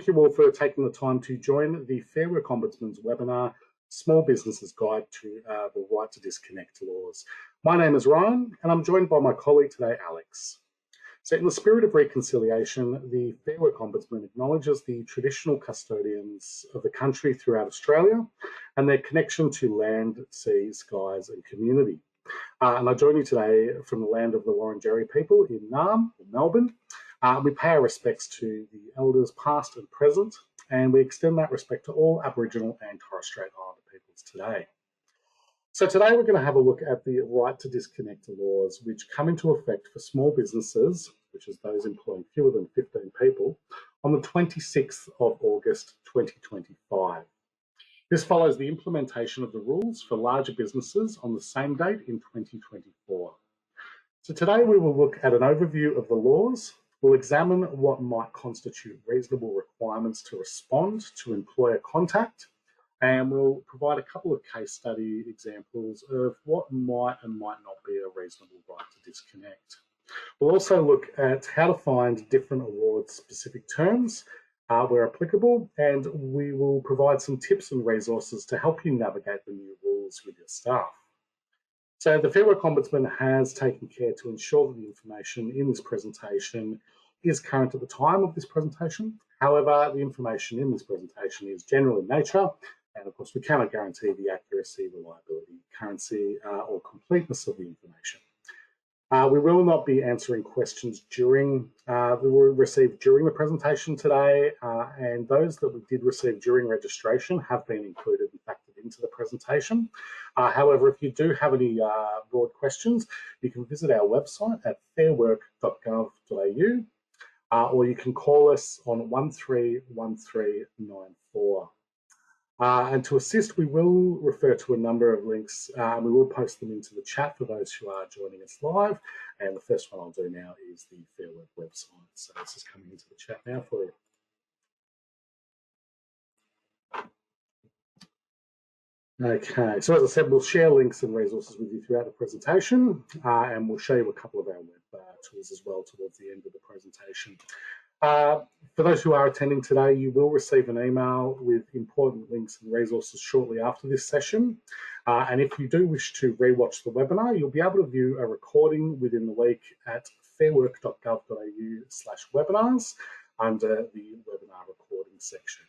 thank you all for taking the time to join the Fair Work Ombudsman's webinar, Small Businesses Guide to the Right to Disconnect Laws. My name is Ryan, and I'm joined by my colleague today, Alex. So in the spirit of reconciliation, the Fair Work Ombudsman acknowledges the traditional custodians of the country throughout Australia and their connection to land, sea, skies and community. And I join you today from the land of the Wurundjeri people in Naarm, Melbourne. We pay our respects to the elders past and present, and we extend that respect to all Aboriginal and Torres Strait Islander peoples today. So today we're going to have a look at the right to disconnect laws, which come into effect for small businesses, which is those employing fewer than 15 people, on the 26th of August 2025. This follows the implementation of the rules for larger businesses on the same date in 2024. So today we will look at an overview of the laws. We'll examine what might constitute reasonable requirements to respond to employer contact, and we'll provide a couple of case study examples of what might and might not be a reasonable right to disconnect. We'll also look at how to find different award-specific terms where applicable, and we will provide some tips and resources to help you navigate the new rules with your staff. So the Fair Work Ombudsman has taken care to ensure that the information in this presentation is current at the time of this presentation. However, the information in this presentation is general in nature, and of course we cannot guarantee the accuracy, reliability, currency, or completeness of the information. We will not be answering questions that were received during the presentation today, and those that we did receive during registration have been included and factored into the presentation. However, if you do have any broad questions, you can visit our website at fairwork.gov.au, or you can call us on 131394. And to assist, we will refer to a number of links, and we will post them into the chat for those who are joining us live. And the first one I'll do now is the Fair Work website. So this is coming into the chat now for you. Okay, so as I said, we'll share links and resources with you throughout the presentation, and we'll show you a couple of our web tools as well towards the end of the presentation. For those who are attending today, you will receive an email with important links and resources shortly after this session. And if you do wish to rewatch the webinar, you'll be able to view a recording within the week at fairwork.gov.au/webinars under the webinar recording section.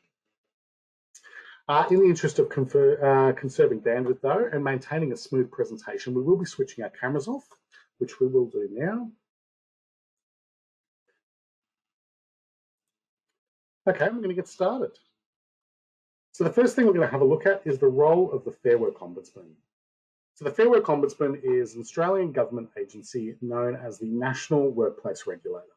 In the interest of conserving bandwidth though, and maintaining a smooth presentation, we will be switching our cameras off, which we will do now. Okay, we're going to get started. So the first thing we're going to have a look at is the role of the Fair Work Ombudsman. So the Fair Work Ombudsman is an Australian government agency known as the National Workplace Regulator.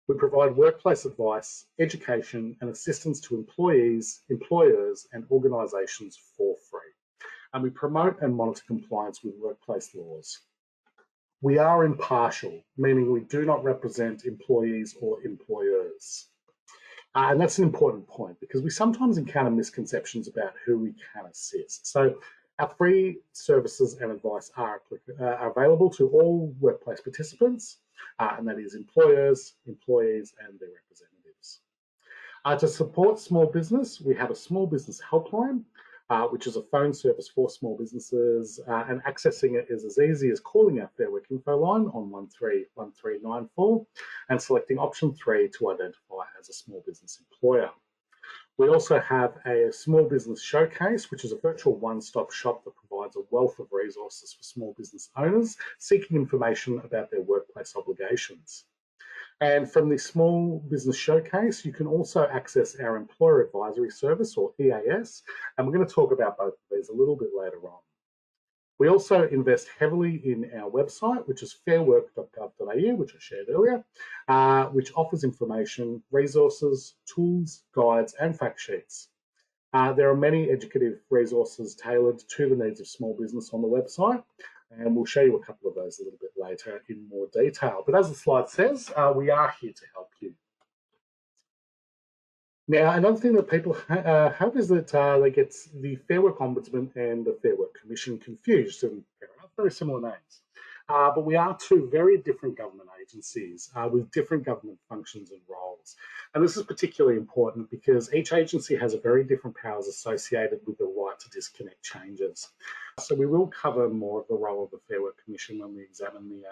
We provide workplace advice, education and assistance to employees, employers and organisations for free. And we promote and monitor compliance with workplace laws. We are impartial, meaning we do not represent employees or employers. And that's an important point because we sometimes encounter misconceptions about who we can assist. So our free services and advice are available to all workplace participants, and that is employers, employees, and their representatives. To support small business, we have a small business helpline, which is a phone service for small businesses, and accessing it is as easy as calling our Fair Work info line on 131394 and selecting option 3 to identify as a small business employer. We also have a small business showcase, which is a virtual one-stop shop that provides a wealth of resources for small business owners seeking information about their workplace obligations. And from the Small Business Showcase, you can also access our Employer Advisory Service, or EAS, and we're going to talk about both of these a little bit later on. We also invest heavily in our website, which is fairwork.gov.au, which I shared earlier, which offers information, resources, tools, guides, and fact sheets. There are many educative resources tailored to the needs of small business on the website, and we'll show you a couple of those a little bit later in more detail. But as the slide says, we are here to help you. Now, another thing that people have is that they get the Fair Work Ombudsman and the Fair Work Commission confused, and they're very similar names. But we are two very different government agencies with different government functions and roles. And this is particularly important because each agency has a very different powers associated with the right to disconnect changes. So we will cover more of the role of the Fair Work Commission when we examine the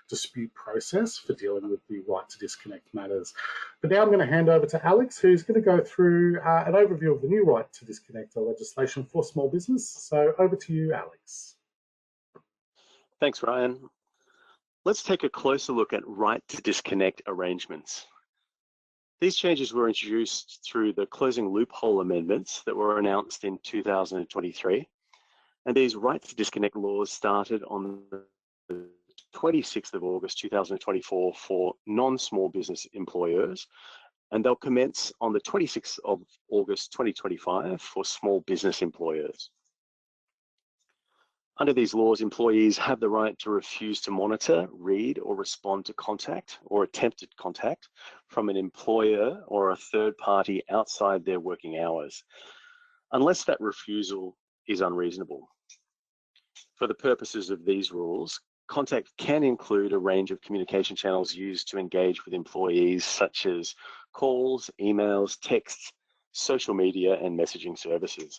dispute process for dealing with the right to disconnect matters. But now I'm going to hand over to Alex, who's going to go through an overview of the new right to disconnect legislation for small business. So over to you, Alex. Thanks, Ryan. Let's take a closer look at right to disconnect arrangements. These changes were introduced through the closing loophole amendments that were announced in 2023. And these right to disconnect laws started on the 26th of August 2024 for non-small business employers, and they'll commence on the 26th of August 2025 for small business employers. Under these laws, employees have the right to refuse to monitor, read, or respond to contact or attempted contact from an employer or a third party outside their working hours, unless that refusal is unreasonable. For the purposes of these rules, contact can include a range of communication channels used to engage with employees, such as calls, emails, texts, social media, and messaging services.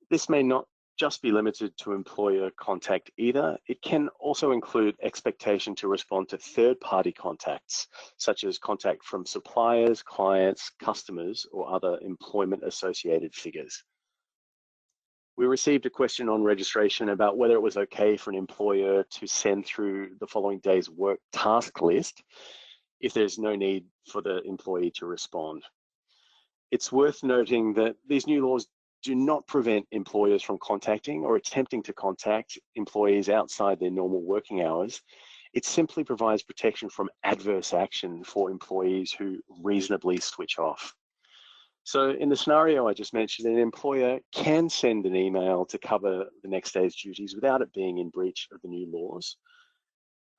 This may not just be limited to employer contact either. It can also include expectation to respond to third-party contacts, such as contact from suppliers, clients, customers, or other employment-associated figures. We received a question on registration about whether it was okay for an employer to send through the following day's work task list if there's no need for the employee to respond. It's worth noting that these new laws do not prevent employers from contacting or attempting to contact employees outside their normal working hours. It simply provides protection from adverse action for employees who reasonably switch off. So in the scenario I just mentioned, an employer can send an email to cover the next day's duties without it being in breach of the new laws.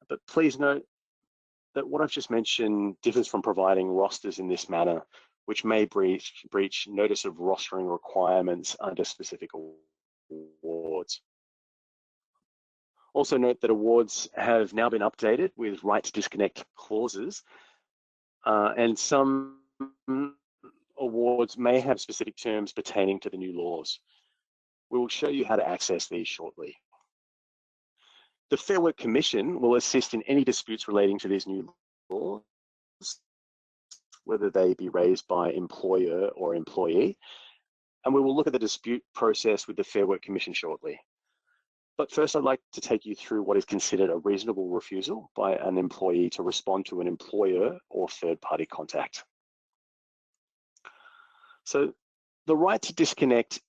But please note that what I've just mentioned differs from providing rosters in this manner, which may breach notice of rostering requirements under specific awards. Also note that awards have now been updated with right to disconnect clauses, and some awards may have specific terms pertaining to the new laws. We will show you how to access these shortly. The Fair Work Commission will assist in any disputes relating to these new laws, whether they be raised by employer or employee, and we will look at the dispute process with the Fair Work Commission shortly. But first, I'd like to take you through what is considered a reasonable refusal by an employee to respond to an employer or third-party contact. So the right to disconnect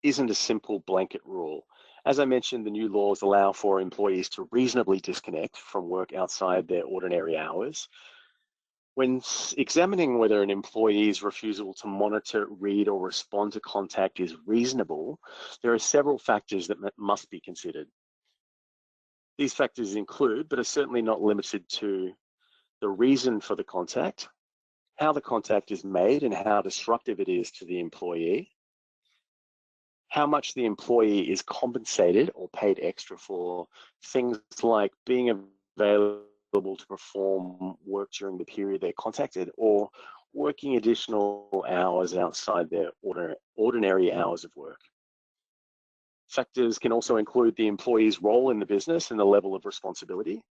isn't a simple blanket rule. As I mentioned, the new laws allow for employees to reasonably disconnect from work outside their ordinary hours. When examining whether an employee's refusal to monitor, read, or respond to contact is reasonable, there are several factors that must be considered. These factors include, but are certainly not limited to, the reason for the contact, how the contact is made and how disruptive it is to the employee, how much the employee is compensated or paid extra for things like being available to perform work during the period they're contacted, or working additional hours outside their ordinary hours of work. Factors can also include the employee's role in the business and the level of responsibility.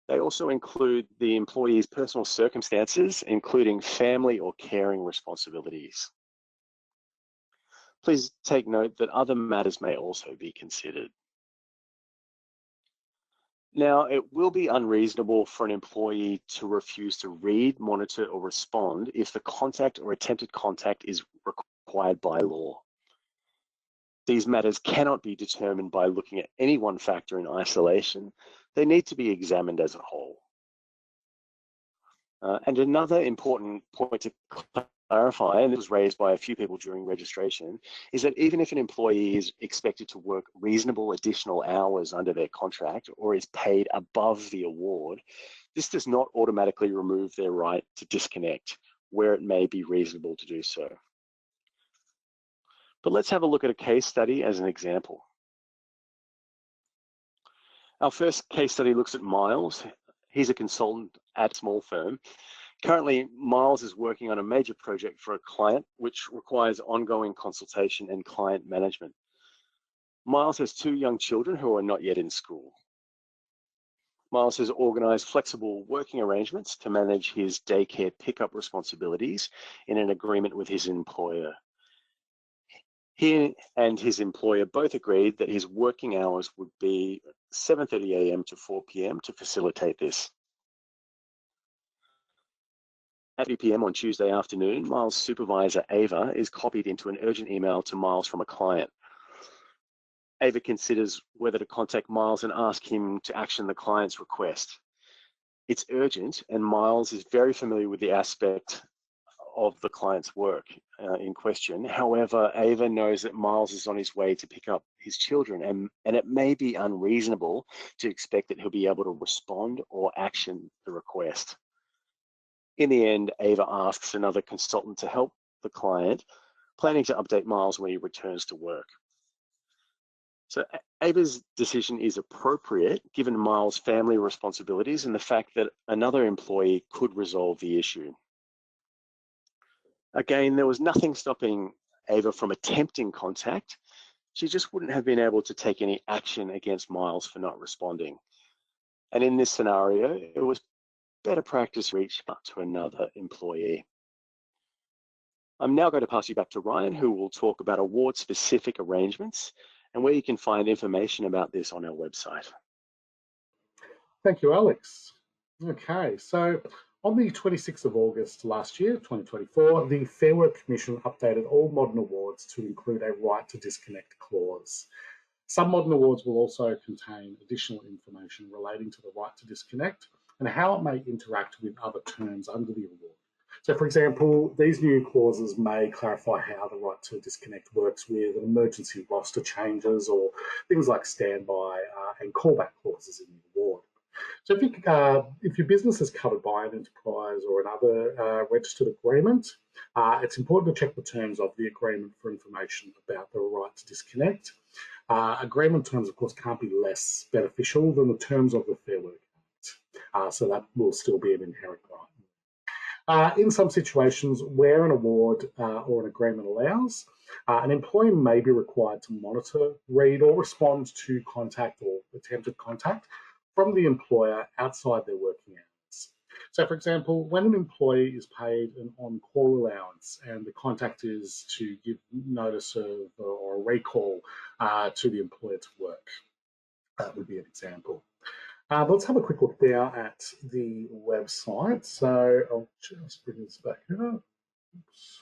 They also include the employee's personal circumstances, including family or caring responsibilities. Please take note that other matters may also be considered. Now, it will be unreasonable for an employee to refuse to read, monitor, or respond if the contact or attempted contact is required by law. These matters cannot be determined by looking at any one factor in isolation. They need to be examined as a whole. And another important point to clarify, and it was raised by a few people during registration, is that even if an employee is expected to work reasonable additional hours under their contract or is paid above the award, this does not automatically remove their right to disconnect where it may be reasonable to do so. But let's have a look at a case study as an example. Our first case study looks at Miles. He's a consultant at a small firm. Currently, Miles is working on a major project for a client which requires ongoing consultation and client management. Miles has 2 young children who are not yet in school. Miles has organised flexible working arrangements to manage his daycare pickup responsibilities in an agreement with his employer. He and his employer both agreed that his working hours would be 7:30 a.m. to 4 p.m. to facilitate this. At 3 p.m. on Tuesday afternoon, Miles' supervisor, Ava, is copied into an urgent email to Miles from a client. Ava considers whether to contact Miles and ask him to action the client's request. It's urgent, and Miles is very familiar with the aspect of the client's work in question. However, Ava knows that Miles is on his way to pick up his children, and it may be unreasonable to expect that he'll be able to respond or action the request. In the end, Ava asks another consultant to help the client, planning to update Miles when he returns to work. So Ava's decision is appropriate given Miles' family responsibilities and the fact that another employee could resolve the issue. Again, there was nothing stopping Ava from attempting contact. She just wouldn't have been able to take any action against Miles for not responding. And in this scenario, it was better practice to reach out to another employee. I'm now going to pass you back to Ryan, who will talk about award-specific arrangements and where you can find information about this on our website. Thank you, Alex. Okay, so on the 26th of August last year, 2024, the Fair Work Commission updated all modern awards to include a right to disconnect clause. Some modern awards will also contain additional information relating to the right to disconnect and how it may interact with other terms under the award. So, for example, these new clauses may clarify how the right to disconnect works with an emergency roster changes or things like standby and callback clauses in the award. So if your business is covered by an enterprise or another registered agreement, it's important to check the terms of the agreement for information about the right to disconnect. Agreement terms, of course, can't be less beneficial than the terms of the Fair Work Act, so that will still be an inherent right. In some situations where an award or an agreement allows, an employee may be required to monitor, read, or respond to contact or attempted contact from the employer outside their working hours. So, for example, when an employee is paid an on-call allowance and the contact is to give notice of or a recall to the employer to work, that would be an example. Let's have a quick look now at the website. So I'll just bring this back up. Oops.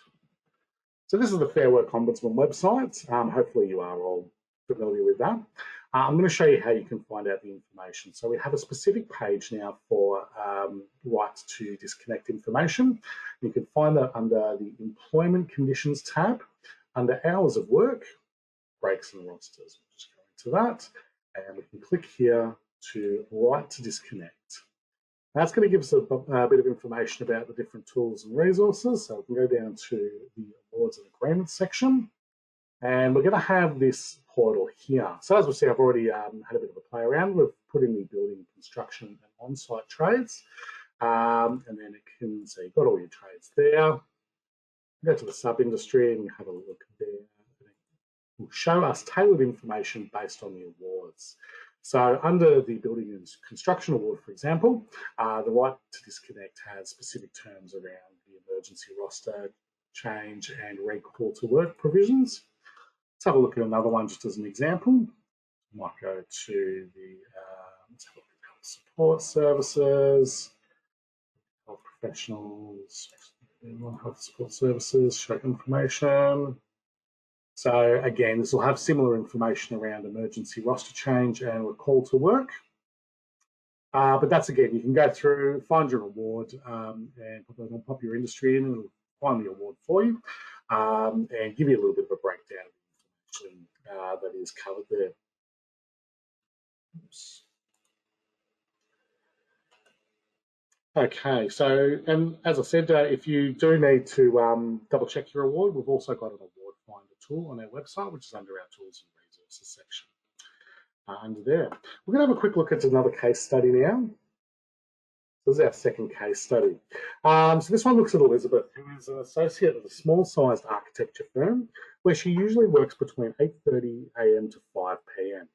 So this is the Fair Work Ombudsman website. Hopefully you are all familiar with that. I'm going to show you how you can find out the information. So we have a specific page now for rights to disconnect information. You can find that under the Employment Conditions tab, under Hours of Work, Breaks and Rosters. We'll just go into that, and we can click here to right to disconnect. That's going to give us a bit of information about the different tools and resources. So we can go down to the awards and agreements section, and we're going to have this portal here. So as we see, I've already had a bit of a play around. We've put in the building, construction, and on-site trades, and then it can say you've got all your trades there. Go to the sub-industry and have a look there. It will show us tailored information based on the awards. So under the Building and Construction Award, for example, the right to disconnect has specific terms around the emergency roster change and recall to work provisions. Let's have a look at another one just as an example. We might go to the let's have a look at health support services, health professionals, health support services, show information. So again, this will have similar information around emergency roster change and recall to work. But that's, again, you can go through, find your award, and pop your industry in, and it'll find the award for you, and give you a little bit of a breakdown of the information that is covered there. Oops. Okay, so, and as I said, if you do need to double check your award, we've also got an award finder tool on our website, which is under our tools and resources section. Under there, we're going to have a quick look at another case study now. This is our second case study. So this one looks at Elizabeth, who is an associate at a small-sized architecture firm where she usually works between 8:30 a.m. to 5 p.m.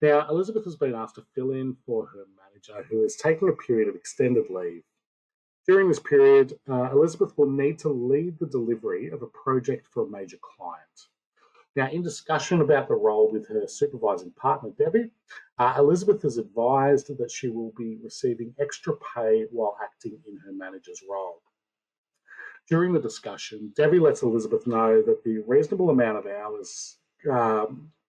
Now, Elizabeth has been asked to fill in for her manager, who is taking a period of extended leave. During this period, Elizabeth will need to lead the delivery of a project for a major client. Now, in discussion about the role with her supervising partner, Debbie, Elizabeth is advised that she will be receiving extra pay while acting in her manager's role. During the discussion, Debbie lets Elizabeth know that the reasonable amount of hours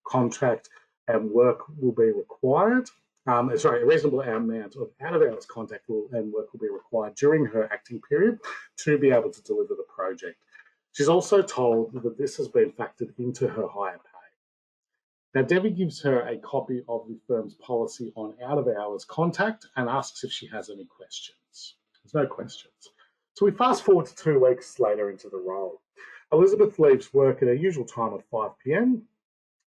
contract and work will be required. A reasonable amount of out-of-hours contact and work will be required during her acting period to be able to deliver the project. She's also told that this has been factored into her higher pay. Now, Debbie gives her a copy of the firm's policy on out-of-hours contact and asks if she has any questions. There's no questions. So we fast forward to 2 weeks later into the role. Elizabeth leaves work at her usual time of 5 p.m,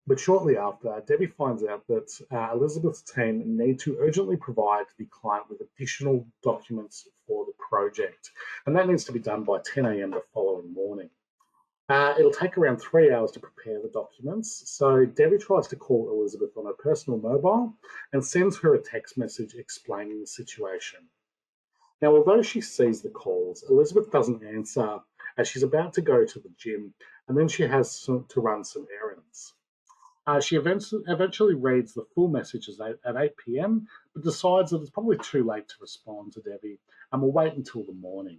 but shortly after, Debbie finds out that Elizabeth's team need to urgently provide the client with additional documents for the project, and that needs to be done by 10 a.m. the following morning. It'll take around 3 hours to prepare the documents, so Debbie tries to call Elizabeth on her personal mobile and sends her a text message explaining the situation. Now, although she sees the calls, Elizabeth doesn't answer as she's about to go to the gym, and then she has to run some errands. She eventually reads the full messages at 8 p.m, but decides that it's probably too late to respond to Debbie and will wait until the morning.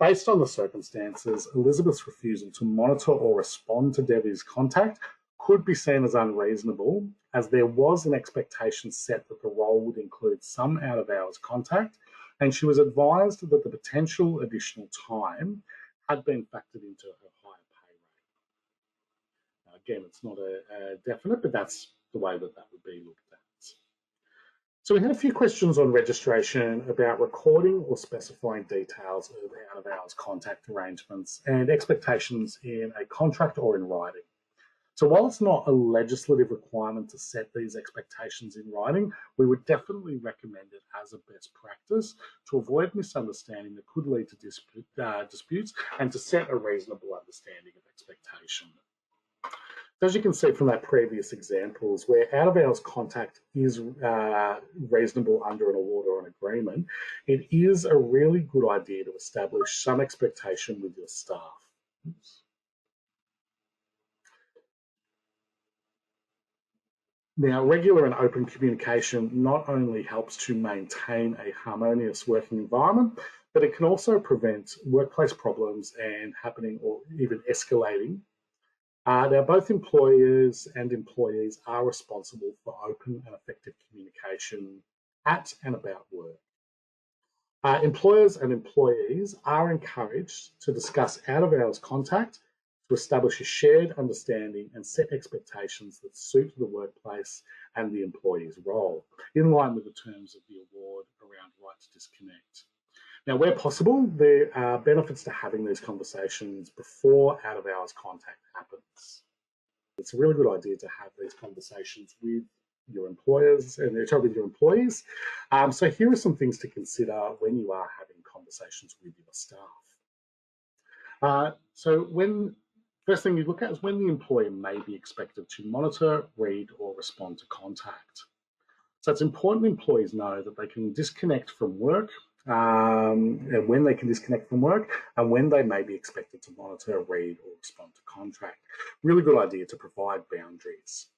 Based on the circumstances, Elizabeth's refusal to monitor or respond to Debbie's contact could be seen as unreasonable, as there was an expectation set that the role would include some out-of-hours contact, and she was advised that the potential additional time had been factored into her higher pay rate. Now, again, it's not a definite, but that's the way that would be looked at. So we had a few questions on registration about recording or specifying details of out-of-hours contact arrangements and expectations in a contract or in writing. So while it's not a legislative requirement to set these expectations in writing, we would definitely recommend it as a best practice to avoid misunderstanding that could lead to disputes and to set a reasonable understanding of expectation. As you can see from our previous examples, where out-of-hours contact is reasonable under an award or an agreement, it is a really good idea to establish some expectation with your staff. Oops. Now, regular and open communication not only helps to maintain a harmonious working environment, but it can also prevent workplace problems and happening or even escalating. Now, both employers and employees are responsible for open and effective communication at and about work. Employers and employees are encouraged to discuss out-of-hours contact to establish a shared understanding and set expectations that suit the workplace and the employee's role, in line with the terms of the award around right to disconnect. Now, where possible, there are benefits to having these conversations before out-of-hours contact happens. It's a really good idea to have these conversations with your employers and with your employees. So here are some things to consider when you are having conversations with your staff. First thing you look at is when the employer may be expected to monitor, read, or respond to contact. So it's important employees know that they can disconnect from work, and when they can disconnect from work, and when they may be expected to monitor, read, or respond to contact. Really good idea to provide boundaries.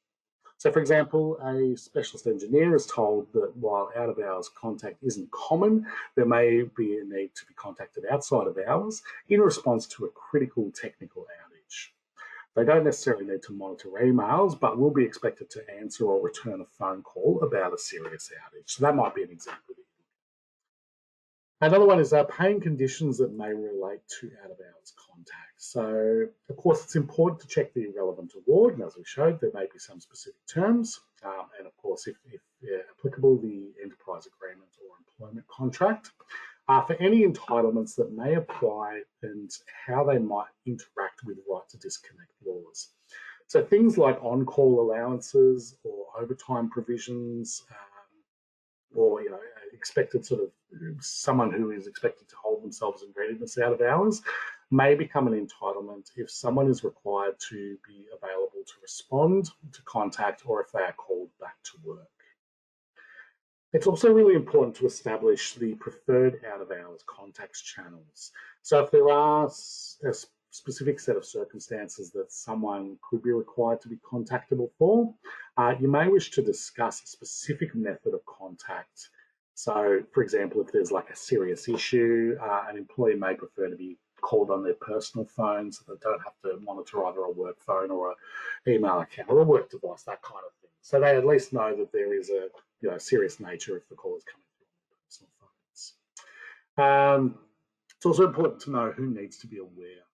So, for example, a specialist engineer is told that while out-of-hours contact isn't common, there may be a need to be contacted outside of hours in response to a critical technical outage. They don't necessarily need to monitor emails, but will be expected to answer or return a phone call about a serious outage. So that might be an example. Another one is paying conditions that may relate to out-of-hours contact. So, of course, it's important to check the relevant award, and as we showed, there may be some specific terms, and of course, if applicable, the enterprise agreement or employment contract. For any entitlements that may apply and how they might interact with right to disconnect laws. So things like on-call allowances or overtime provisions, or expected sort of someone who is expected to hold themselves in readiness out of hours may become an entitlement if someone is required to be available to respond to contact or if they are called back to work. It's also really important to establish the preferred out-of-hours contacts channels. So if there are a specific set of circumstances that someone could be required to be contactable for, you may wish to discuss a specific method of contact. So, for example, if there's like a serious issue, an employee may prefer to be called on their personal phone so they don't have to monitor either a work phone or an email account or a work device, that kind of thing. So they at least know that there is a serious nature if the call is coming through on their personal phones. It's also important to know who needs to be aware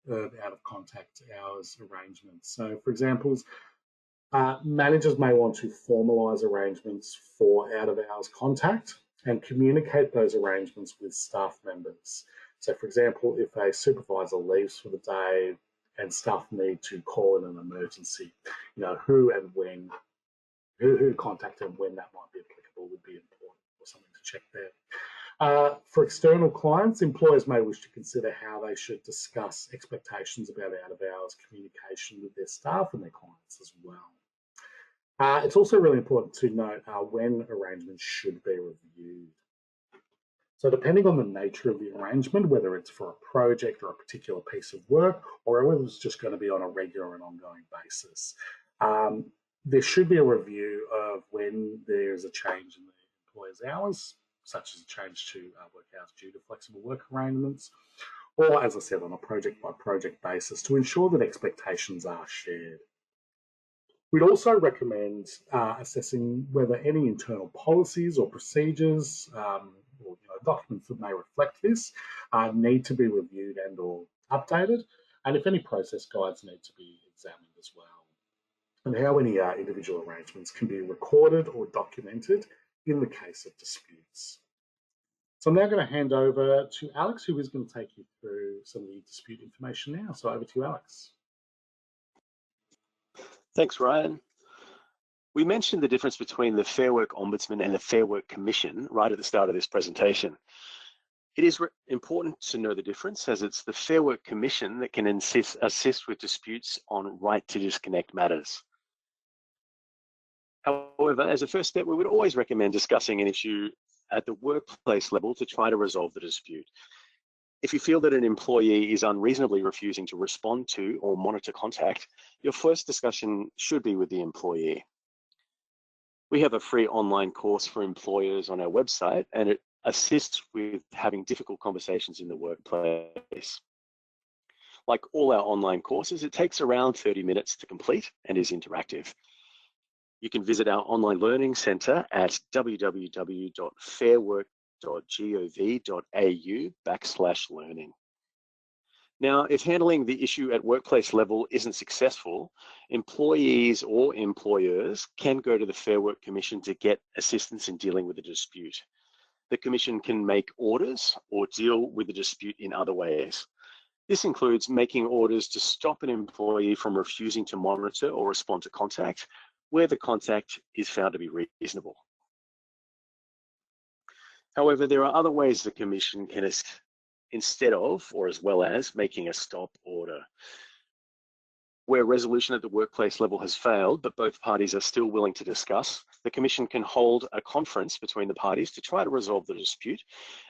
of out of contact hours arrangements. So, for example, managers may want to formalise arrangements for out of hours contact and communicate those arrangements with staff members. So, for example, if a supervisor leaves for the day and staff need to call in an emergency, who and when, who to contact and when that might be applicable would be important, or something to check there. For external clients, employers may wish to consider how they should discuss expectations about out-of-hours communication with their staff and their clients as well. It's also really important to note when arrangements should be reviewed. So depending on the nature of the arrangement, whether it's for a project or a particular piece of work, or whether it's just going to be on a regular and ongoing basis, there should be a review of when there's a change in the employer's hours, such as a change to work hours due to flexible work arrangements, or, as I said, on a project-by-project basis to ensure that expectations are shared. We'd also recommend assessing whether any internal policies or procedures or documents that may reflect this need to be reviewed and or updated, and if any process guides need to be examined as well, and how any individual arrangements can be recorded or documented in the case of disputes. So I'm now going to hand over to Alex, who is going to take you through some of the dispute information now. So over to you, Alex. Thanks, Ryan. We mentioned the difference between the Fair Work Ombudsman and the Fair Work Commission right at the start of this presentation. It is important to know the difference, as it's the Fair Work Commission that can assist with disputes on right to disconnect matters. However, as a first step, we would always recommend discussing an issue at the workplace level to try to resolve the dispute. If you feel that an employee is unreasonably refusing to respond to or monitor contact, your first discussion should be with the employee. We have a free online course for employers on our website, and it assists with having difficult conversations in the workplace. Like all our online courses, it takes around 30 minutes to complete and is interactive. You can visit our online learning centre at www.fairwork.gov.au/learning. Now, if handling the issue at workplace level isn't successful, employees or employers can go to the Fair Work Commission to get assistance in dealing with the dispute. The Commission can make orders or deal with the dispute in other ways. This includes making orders to stop an employee from refusing to monitor or respond to contact where the contact is found to be reasonable. However, there are other ways the Commission can assist instead of, or as well as, making a stop order. Where resolution at the workplace level has failed, but both parties are still willing to discuss, the Commission can hold a conference between the parties to try to resolve the dispute.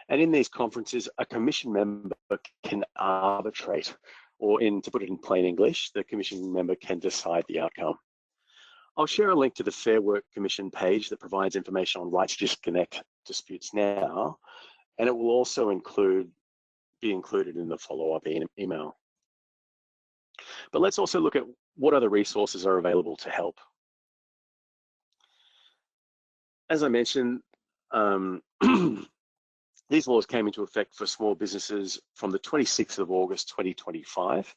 And in these conferences, a Commission member can arbitrate, or to put it in plain English, the Commission member can decide the outcome. I'll share a link to the Fair Work Commission page that provides information on right to disconnect disputes now, and it will also be included in the follow-up email. But let's also look at what other resources are available to help. As I mentioned, these laws came into effect for small businesses from the 26th of August 2025.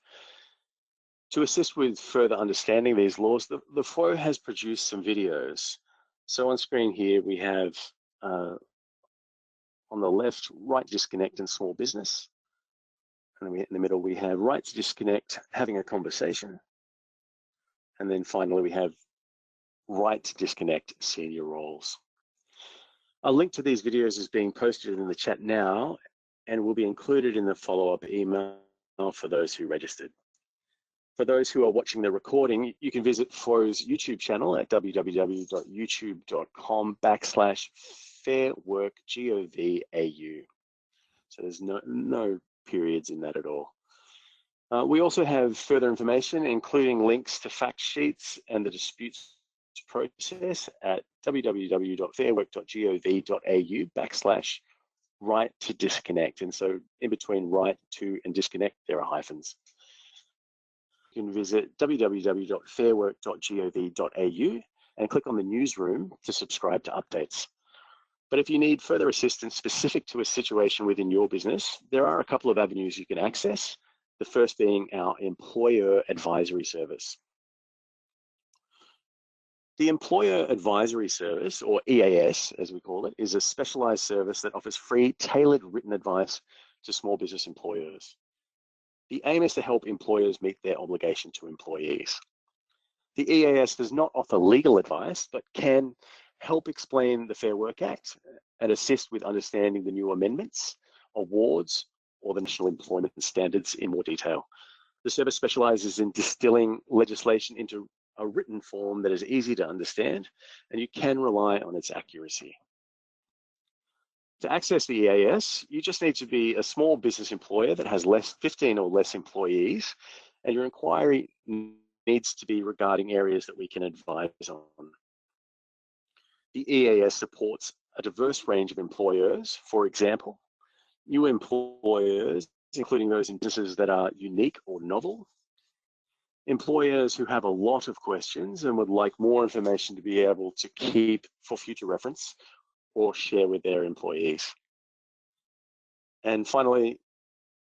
To assist with further understanding these laws, the FWO has produced some videos. So on screen here, we have on the left, right disconnect and small business. And in the middle, we have right to disconnect, having a conversation. And then finally, we have right to disconnect, senior roles. A link to these videos is being posted in the chat now and will be included in the follow-up email for those who registered. For those who are watching the recording, you can visit Flow's YouTube channel at www.youtube.com/fairworkgovau. So there's no periods in that at all. We also have further information, including links to fact sheets and the disputes process at www.fairwork.gov.au/right to disconnect. And so in between right to and disconnect, there are hyphens. You can visit www.fairwork.gov.au and click on the newsroom to subscribe to updates. But if you need further assistance specific to a situation within your business, there are a couple of avenues you can access. The first being our Employer Advisory Service. The Employer Advisory Service, or EAS as we call it, is a specialized service that offers free, tailored written advice to small business employers. The aim is to help employers meet their obligation to employees. The EAS does not offer legal advice, but can help explain the Fair Work Act and assist with understanding the new amendments, awards, or the National Employment Standards in more detail. The service specializes in distilling legislation into a written form that is easy to understand, and you can rely on its accuracy. To access the EAS, you just need to be a small business employer that has 15 or less employees, and your inquiry needs to be regarding areas that we can advise on. The EAS supports a diverse range of employers. For example, new employers, including those in businesses that are unique or novel, employers who have a lot of questions and would like more information to be able to keep for future reference or share with their employees. And finally,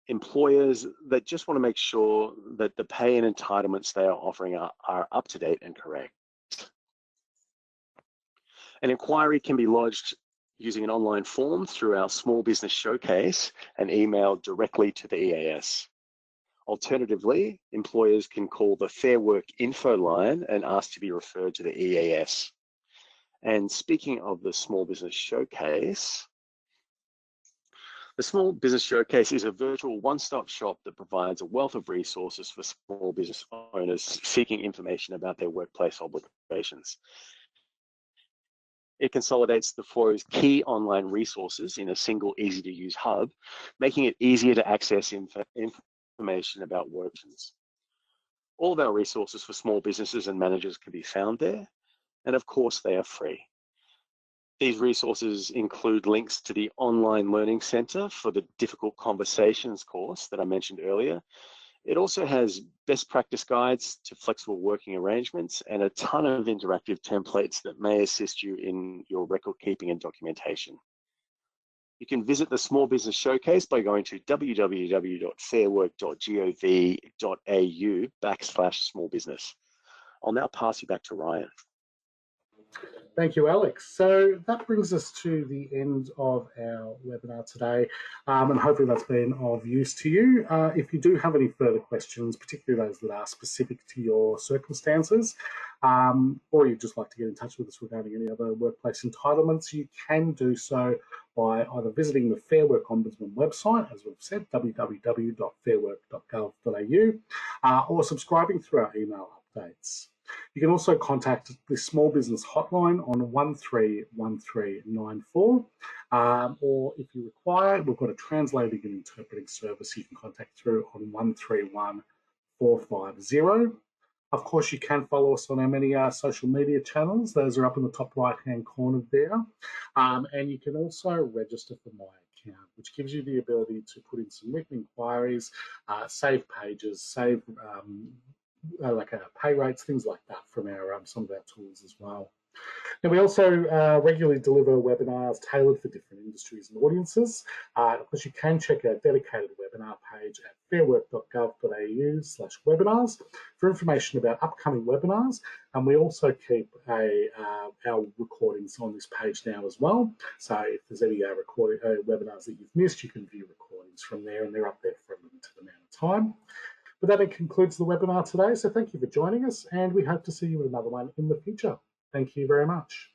employers that just want to make sure that the pay and entitlements they are offering are up to date and correct. An inquiry can be lodged using an online form through our small business showcase and emailed directly to the EAS. Alternatively, employers can call the Fair Work info line and ask to be referred to the EAS. And speaking of the small business showcase, the Small Business Showcase is a virtual one-stop shop that provides a wealth of resources for small business owners seeking information about their workplace obligations. It consolidates the Flow's key online resources in a single, easy-to-use hub, making it easier to access information about workplaces. All of our resources for small businesses and managers can be found there, and of course, they are free. These resources include links to the online learning center for the difficult conversations course that I mentioned earlier. It also has best practice guides to flexible working arrangements and a ton of interactive templates that may assist you in your record keeping and documentation. You can visit the Small Business Showcase by going to www.fairwork.gov.au/smallbusiness. I'll now pass you back to Ryan. Thank you, Alex. So that brings us to the end of our webinar today, and hopefully that's been of use to you. If you do have any further questions, particularly those that are specific to your circumstances, or you'd just like to get in touch with us regarding any other workplace entitlements, you can do so by either visiting the Fair Work Ombudsman website, as we've said, www.fairwork.gov.au, or subscribing through our email updates. You can also contact the Small Business Hotline on 131394, or if you require, we've got a translating and interpreting service you can contact through on 131450. Of course, you can follow us on our many social media channels. Those are up in the top right-hand corner there. And you can also register for My Account, which gives you the ability to put in some written inquiries, save pages, save like pay rates, things like that from our some of our tools as well. And we also regularly deliver webinars tailored for different industries and audiences. Of course, you can check our dedicated webinar page at fairwork.gov.au/webinars for information about upcoming webinars. And we also keep our recordings on this page now as well. So if there's any webinars that you've missed, you can view recordings from there, and they're up there for a limited amount of time. But that concludes the webinar today. So thank you for joining us, and we hope to see you with another one in the future. Thank you very much.